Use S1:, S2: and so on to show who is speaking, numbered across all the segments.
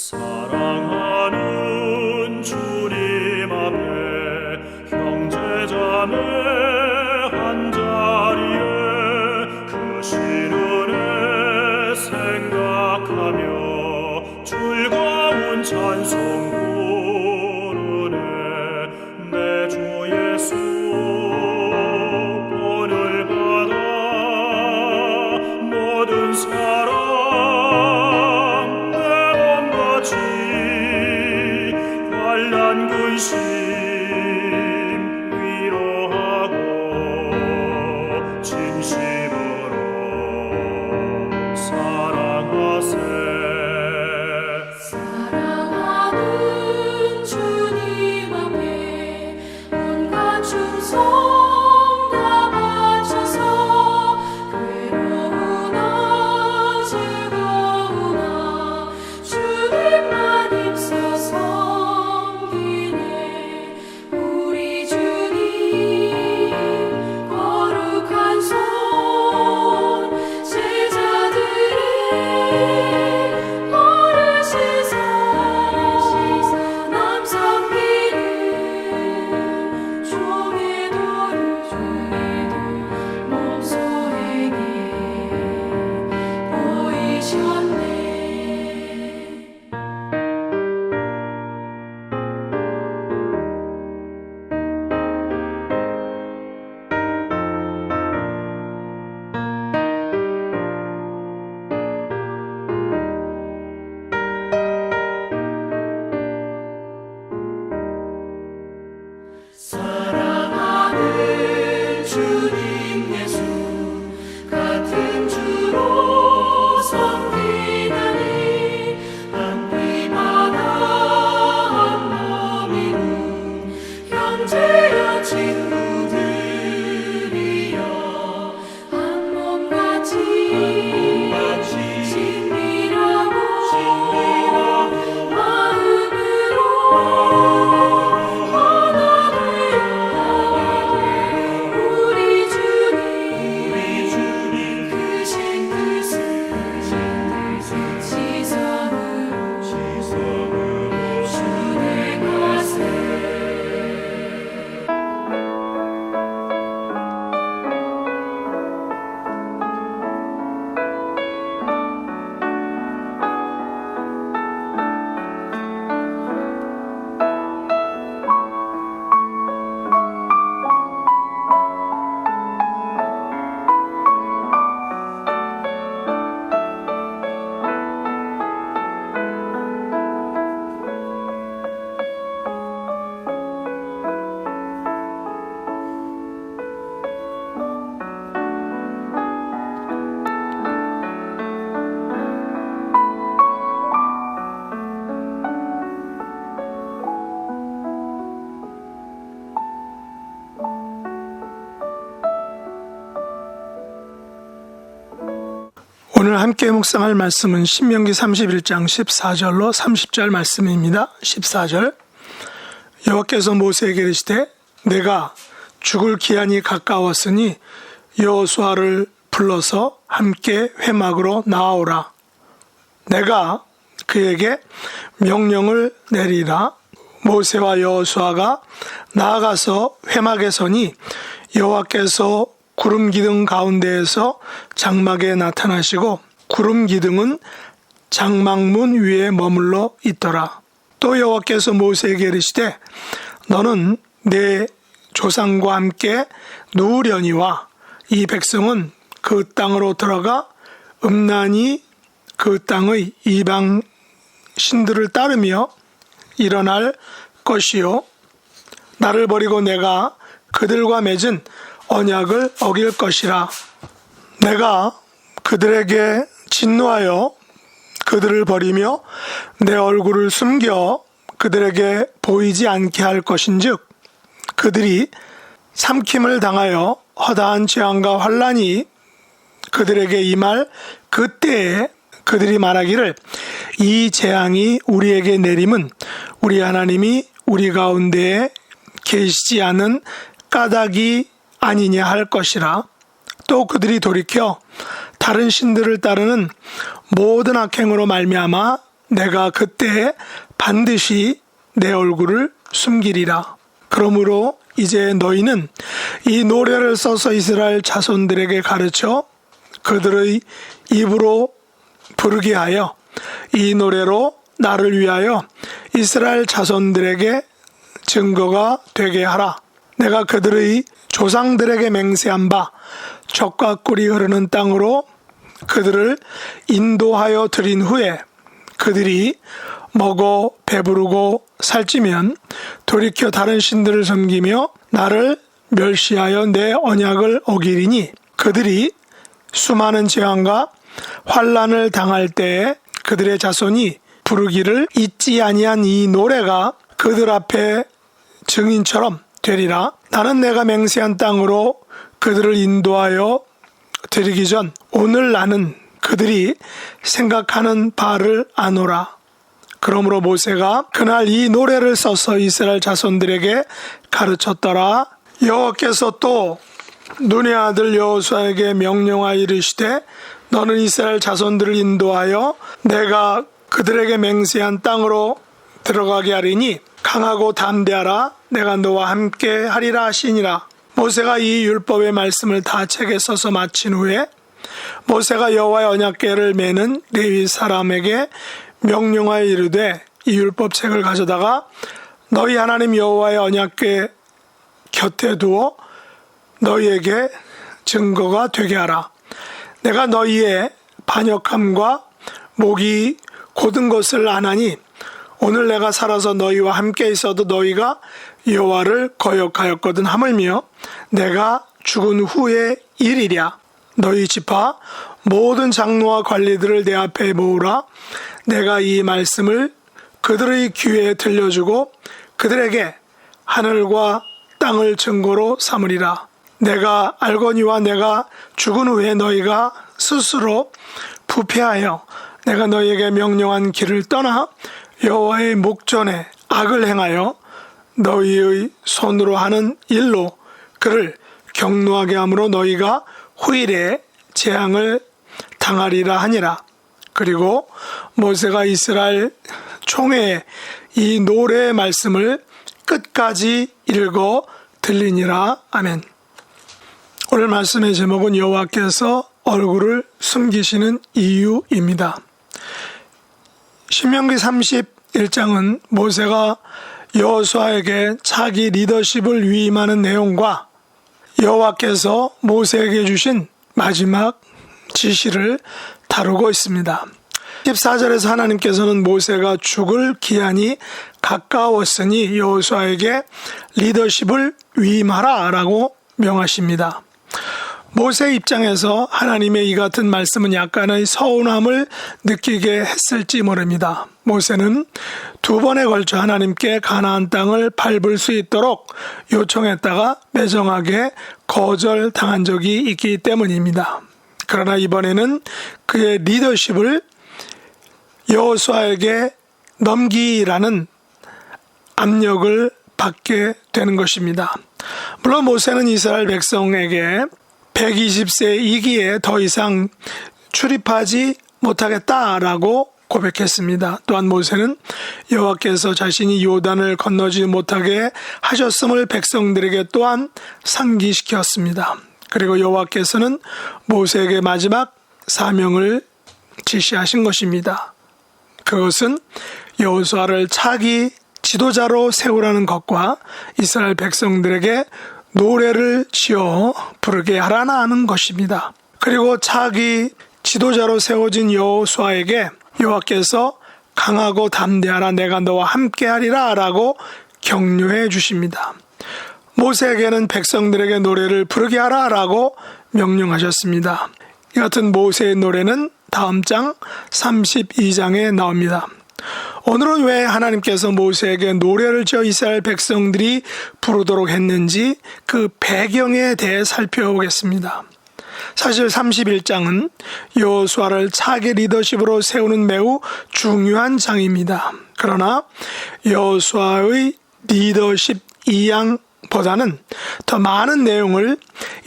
S1: 사랑하는 주님 앞에 형제자매 한자리에 그 신은혜 생각하며 즐거운 찬송 부르네. 내 주 예수 본을 받아 모든 사랑 환난 근심 위로하고 진심으로 사랑하세.
S2: 사랑하는 주님 앞에 온갖 충성 다 바쳐서 괴로우나 즐거우나 주님만 입서서 사랑하는 주님 예수 같은 주로 섬기다니 한 피마다 한 몸이루 형제여 친구들이여 한 몸같이 친밀하고 마음으로
S3: 오늘 함께 묵상할 말씀은 신명기 31장 14절로 30절 말씀입니다. 14절 여호와께서 모세에게 이르시되 내가 죽을 기한이 가까웠으니 여호수아를 불러서 함께 회막으로 나아오라. 내가 그에게 명령을 내리라. 모세와 여호수아가 나아가서 회막에 서니 여호와께서 구름 기둥 가운데에서 장막에 나타나시고 구름 기둥은 장막문 위에 머물러 있더라. 또 여호와께서 모세에게 이르시되 너는 내 조상과 함께 누우려니와 이 백성은 그 땅으로 들어가 음란히 그 땅의 이방 신들을 따르며 일어날 것이요 나를 버리고 내가 그들과 맺은 언약을 어길 것이라. 내가 그들에게 진노하여 그들을 버리며 내 얼굴을 숨겨 그들에게 보이지 않게 할 것인즉 그들이 삼킴을 당하여 허다한 재앙과 환난이 그들에게 임할 그때에 그들이 말하기를 이 재앙이 우리에게 내림은 우리 하나님이 우리 가운데에 계시지 않은 까닭이 아니냐 할 것이라. 또 그들이 돌이켜 다른 신들을 따르는 모든 악행으로 말미암아 내가 그때 반드시 내 얼굴을 숨기리라. 그러므로 이제 너희는 이 노래를 써서 이스라엘 자손들에게 가르쳐 그들의 입으로 부르게 하여 이 노래로 나를 위하여 이스라엘 자손들에게 증거가 되게 하라. 내가 그들의 조상들에게 맹세한 바 젖과 꿀이 흐르는 땅으로 그들을 인도하여 드린 후에 그들이 먹어 배부르고 살찌면 돌이켜 다른 신들을 섬기며 나를 멸시하여 내 언약을 어기리니 그들이 수많은 재앙과 환난을 당할 때에 그들의 자손이 부르기를 잊지 아니한 이 노래가 그들 앞에 증인처럼 되리라. 나는 내가 맹세한 땅으로 그들을 인도하여 드리기 전 오늘 나는 그들이 생각하는 바를 아노라. 그러므로 모세가 그날 이 노래를 써서 이스라엘 자손들에게 가르쳤더라. 여호와께서 또 눈의 아들 여호수아에게 명령하여 이르시되 너는 이스라엘 자손들을 인도하여 내가 그들에게 맹세한 땅으로 들어가게 하리니 강하고 담대하라. 내가 너와 함께 하리라 하시니라. 모세가 이 율법의 말씀을 다 책에 써서 마친 후에 모세가 여호와의 언약궤를 메는 레위 사람에게 명령하여 이르되 이 율법책을 가져다가 너희 하나님 여호와의 언약궤 곁에 두어 너희에게 증거가 되게 하라. 내가 너희의 반역함과 목이 곧은 것을 아나니 오늘 내가 살아서 너희와 함께 있어도 너희가 여호와를 거역하였거든 하물며 내가 죽은 후의 일이랴. 너희 지파 모든 장로와 관리들을 내 앞에 모으라. 내가 이 말씀을 그들의 귀에 들려주고 그들에게 하늘과 땅을 증거로 삼으리라. 내가 알거니와 내가 죽은 후에 너희가 스스로 부패하여 내가 너희에게 명령한 길을 떠나 여호와의 목전에 악을 행하여 너희의 손으로 하는 일로 그를 경노하게 함으로 너희가 후일에 재앙을 당하리라 하니라. 그리고 모세가 이스라엘 총회에 이 노래의 말씀을 끝까지 읽어 들리니라. 아멘. 오늘 말씀의 제목은 여호와께서 얼굴을 숨기시는 이유입니다. 신명기 31장은 모세가 여호수아에게 차기 리더십을 위임하는 내용과 여호와께서 모세에게 주신 마지막 지시를 다루고 있습니다. 14절에서 하나님께서는 모세가 죽을 기한이 가까웠으니 여호수아에게 리더십을 위임하라 라고 명하십니다. 모세 입장에서 하나님의 이 같은 말씀은 약간의 서운함을 느끼게 했을지 모릅니다. 모세는 두 번에 걸쳐 하나님께 가나안 땅을 밟을 수 있도록 요청했다가 매정하게 거절당한 적이 있기 때문입니다. 그러나 이번에는 그의 리더십을 여호수아에게 넘기라는 압력을 받게 되는 것입니다. 물론 모세는 이스라엘 백성에게 120세이기에 더 이상 출입하지 못하겠다라고 고백했습니다. 또한 모세는 여호와께서 자신이 요단을 건너지 못하게 하셨음을 백성들에게 또한 상기시켰습니다. 그리고 여호와께서는 모세에게 마지막 사명을 지시하신 것입니다. 그것은 여호수아를 차기 지도자로 세우라는 것과 이스라엘 백성들에게 노래를 지어 부르게 하라는 하는 것입니다. 그리고 차기 지도자로 세워진 여호수아에게 여호와께서 강하고 담대하라 내가 너와 함께하리라 라고 격려해 주십니다. 모세에게는 백성들에게 노래를 부르게 하라 라고 명령하셨습니다. 이 같은 모세의 노래는 다음 장 32장에 나옵니다. 오늘은 왜 하나님께서 모세에게 노래를 지어 이스라엘 백성들이 부르도록 했는지 그 배경에 대해 살펴보겠습니다. 사실 31장은 여호수아를 차기 리더십으로 세우는 매우 중요한 장입니다. 그러나 여호수아의 리더십 이양보다는 더 많은 내용을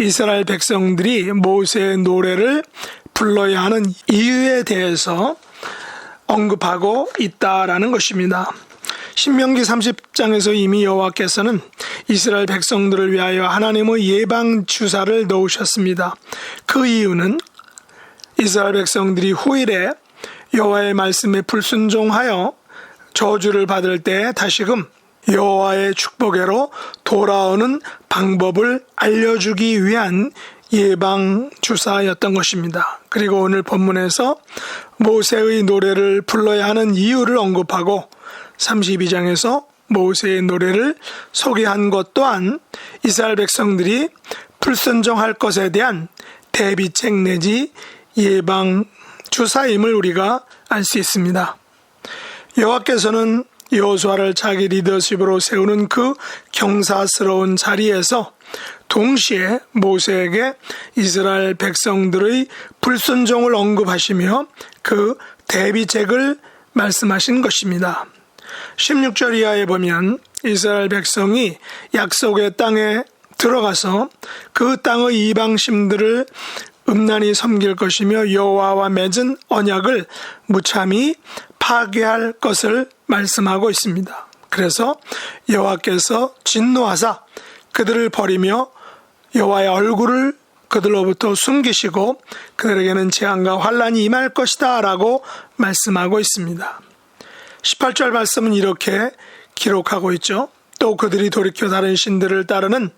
S3: 이스라엘 백성들이 모세의 노래를 불러야 하는 이유에 대해서 언급하고 있다라는 것입니다. 신명기 30장에서 이미 여호와께서는 이스라엘 백성들을 위하여 하나님의 예방 주사를 놓으셨습니다. 그 이유는 이스라엘 백성들이 후일에 여호와의 말씀에 불순종하여 저주를 받을 때 다시금 여호와의 축복에로 돌아오는 방법을 알려주기 위한 예방 주사였던 것입니다. 그리고 오늘 본문에서 모세의 노래를 불러야 하는 이유를 언급하고 32장에서 모세의 노래를 소개한 것 또한 이스라엘 백성들이 불순종할 것에 대한 대비책 내지 예방 주사임을 우리가 알 수 있습니다. 여호와께서는 여호수아를 자기 리더십으로 세우는 그 경사스러운 자리에서 동시에 모세에게 이스라엘 백성들의 불순종을 언급하시며 그 대비책을 말씀하신 것입니다. 16절 이하에 보면 이스라엘 백성이 약속의 땅에 들어가서 그 땅의 이방신들을 음란히 섬길 것이며 여호와와 맺은 언약을 무참히 파괴할 것을 말씀하고 있습니다. 그래서 여호와께서 진노하사 그들을 버리며 여호와의 얼굴을 그들로부터 숨기시고 그들에게는 재앙과 환란이 임할 것이다 라고 말씀하고 있습니다. 18절 말씀은 이렇게 기록하고 있죠. 또 그들이 돌이켜 다른 신들을 따르는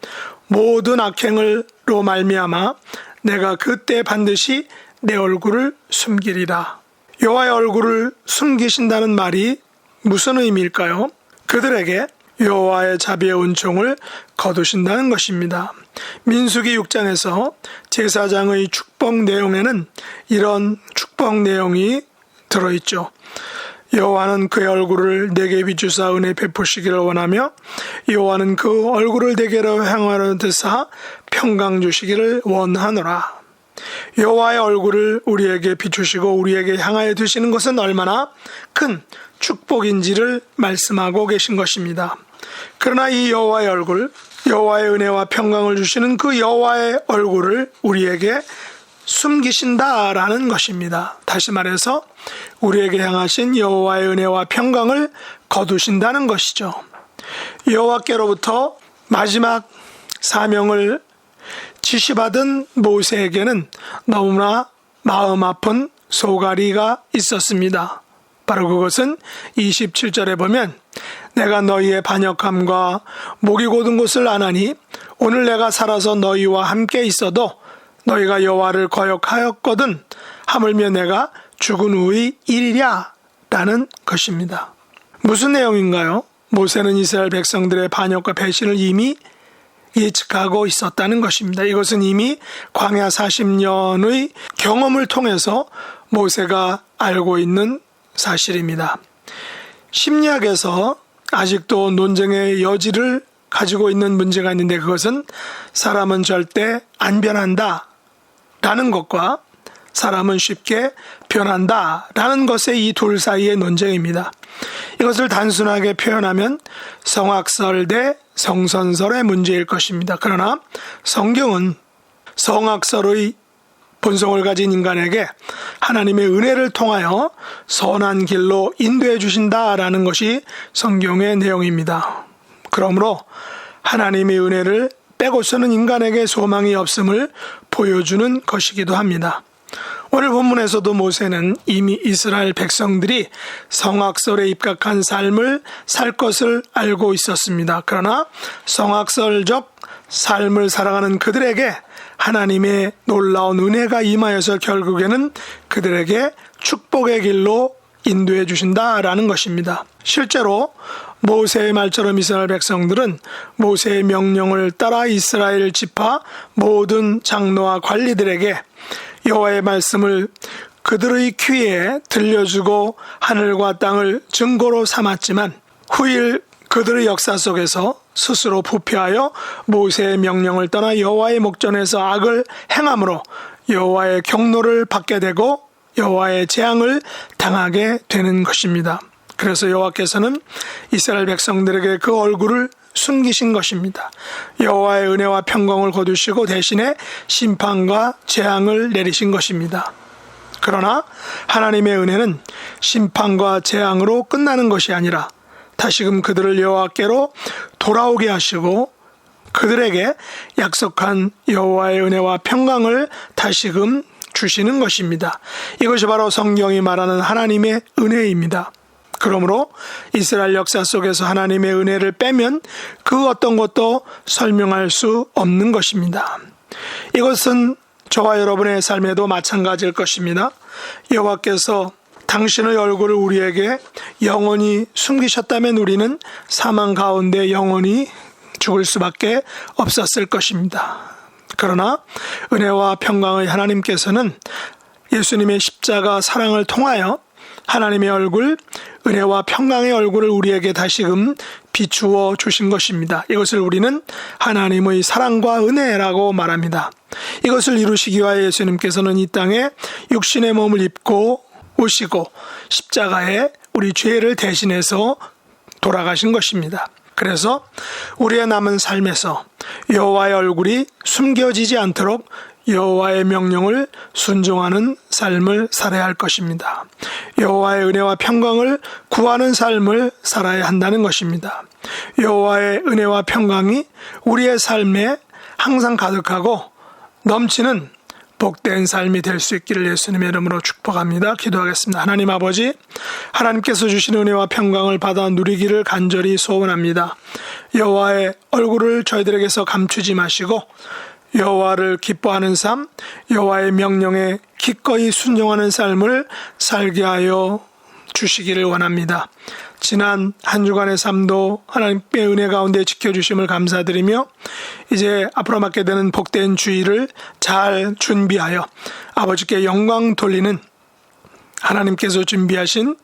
S3: 모든 악행으로 말미암아 내가 그때 반드시 내 얼굴을 숨기리라. 여호와의 얼굴을 숨기신다는 말이 무슨 의미일까요? 그들에게 여호와의 자비의 은총을 거두신다는 것입니다. 민수기 6장에서 제사장의 축복 내용에는 이런 축복 내용이 들어있죠. 여호와는 그의 얼굴을 내게 비추사 은혜 베푸시기를 원하며 여호와는 그 얼굴을 내게로 향하여 드사 평강 주시기를 원하노라. 여호와의 얼굴을 우리에게 비추시고 우리에게 향하여 드시는 것은 얼마나 큰 축복인지를 말씀하고 계신 것입니다. 그러나 이 여호와의 얼굴, 여호와의 은혜와 평강을 주시는 그 여호와의 얼굴을 우리에게 숨기신다라는 것입니다. 다시 말해서 우리에게 향하신 여호와의 은혜와 평강을 거두신다는 것이죠. 여호와께로부터 마지막 사명을 지시받은 모세에게는 너무나 마음 아픈 소가리가 있었습니다. 바로 그것은 27절에 보면 내가 너희의 반역함과 목이 고든 것을 아나니 오늘 내가 살아서 너희와 함께 있어도 너희가 여호와를 거역하였거든 하물며 내가 죽은 후의 일이랴 라는 것입니다. 무슨 내용인가요? 모세는 이스라엘 백성들의 반역과 배신을 이미 예측하고 있었다는 것입니다. 이것은 이미 광야 40년의 경험을 통해서 모세가 알고 있는 사실입니다. 심리학에서 아직도 논쟁의 여지를 가지고 있는 문제가 있는데 그것은 사람은 절대 안 변한다 라는 것과 사람은 쉽게 변한다 라는 것의 이 둘 사이의 논쟁입니다. 이것을 단순하게 표현하면 성악설 대 성선설의 문제일 것입니다. 그러나 성경은 성악설의 본성을 가진 인간에게 하나님의 은혜를 통하여 선한 길로 인도해 주신다라는 것이 성경의 내용입니다. 그러므로 하나님의 은혜를 빼고서는 인간에게 소망이 없음을 보여주는 것이기도 합니다. 오늘 본문에서도 모세는 이미 이스라엘 백성들이 성악설에 입각한 삶을 살 것을 알고 있었습니다. 그러나 성악설적 삶을 살아가는 그들에게 하나님의 놀라운 은혜가 임하여서 결국에는 그들에게 축복의 길로 인도해 주신다라는 것입니다. 실제로 모세의 말처럼 이스라엘 백성들은 모세의 명령을 따라 이스라엘 지파 모든 장로와 관리들에게 여호와의 말씀을 그들의 귀에 들려주고 하늘과 땅을 증거로 삼았지만 후일 그들의 역사 속에서 스스로 부패하여 모세의 명령을 떠나 여호와의 목전에서 악을 행함으로 여호와의 경노를 받게 되고 여호와의 재앙을 당하게 되는 것입니다. 그래서 여호와께서는 이스라엘 백성들에게 그 얼굴을 숨기신 것입니다. 여호와의 은혜와 평강을 거두시고 대신에 심판과 재앙을 내리신 것입니다. 그러나 하나님의 은혜는 심판과 재앙으로 끝나는 것이 아니라 다시금 그들을 여호와께로 돌아오게 하시고 그들에게 약속한 여호와의 은혜와 평강을 다시금 주시는 것입니다. 이것이 바로 성경이 말하는 하나님의 은혜입니다. 그러므로 이스라엘 역사 속에서 하나님의 은혜를 빼면 그 어떤 것도 설명할 수 없는 것입니다. 이것은 저와 여러분의 삶에도 마찬가지일 것입니다. 여호와께서 당신의 얼굴을 우리에게 영원히 숨기셨다면 우리는 사망 가운데 영원히 죽을 수밖에 없었을 것입니다. 그러나 은혜와 평강의 하나님께서는 예수님의 십자가 사랑을 통하여 하나님의 얼굴, 은혜와 평강의 얼굴을 우리에게 다시금 비추어 주신 것입니다. 이것을 우리는 하나님의 사랑과 은혜라고 말합니다. 이것을 이루시기 위하여 예수님께서는 이 땅에 육신의 몸을 입고 오시고 십자가에 우리 죄를 대신해서 돌아가신 것입니다. 그래서 우리의 남은 삶에서 여호와의 얼굴이 숨겨지지 않도록 여호와의 명령을 순종하는 삶을 살아야 할 것입니다. 여호와의 은혜와 평강을 구하는 삶을 살아야 한다는 것입니다. 여호와의 은혜와 평강이 우리의 삶에 항상 가득하고 넘치는 복된 삶이 될 수 있기를 예수님의 이름으로 축복합니다. 기도하겠습니다. 하나님 아버지, 하나님께서 주신 은혜와 평강을 받아 누리기를 간절히 소원합니다. 여호와의 얼굴을 저희들에게서 감추지 마시고 여호와를 기뻐하는 삶, 여호와의 명령에 기꺼이 순종하는 삶을 살게 하여 주시기를 원합니다. 지난 한 주간의 삶도 하나님의 은혜 가운데 지켜주심을 감사드리며 이제 앞으로 맞게 되는 복된 주일을 잘 준비하여 아버지께 영광 돌리는 하나님께서 준비하신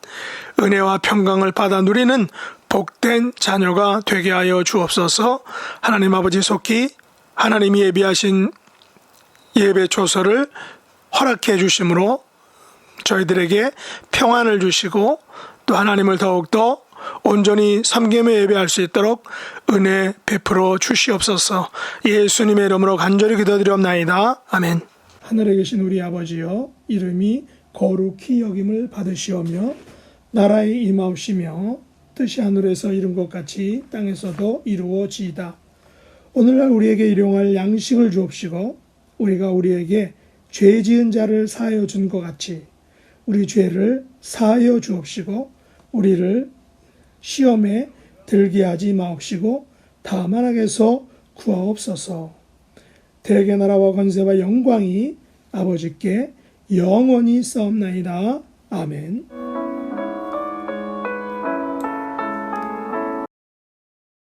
S3: 은혜와 평강을 받아 누리는 복된 자녀가 되게 하여 주옵소서. 하나님 아버지 속히 하나님이 예비하신 예배 초소를 허락해 주심으로 저희들에게 평안을 주시고 또 하나님을 더욱더 온전히 섬기며 예배할 수 있도록 은혜 베풀어 주시옵소서. 예수님의 이름으로 간절히 기도드리옵나이다. 아멘. 하늘에 계신 우리 아버지여, 이름이 거룩히 여김을 받으시오며 나라의 임하옵시며 뜻이 하늘에서 이룬 것 같이 땅에서도 이루어지이다. 오늘날 우리에게 일용할 양식을 주옵시고 우리가 우리에게 죄 지은 자를 사하여 준 것 같이 우리 죄를 사하여 주옵시고 우리를 시험에 들게 하지 마옵시고 다만 악에서 구하옵소서. 대개 나라와 권세와 영광이 아버지께 영원히 싸움나이다. 아멘.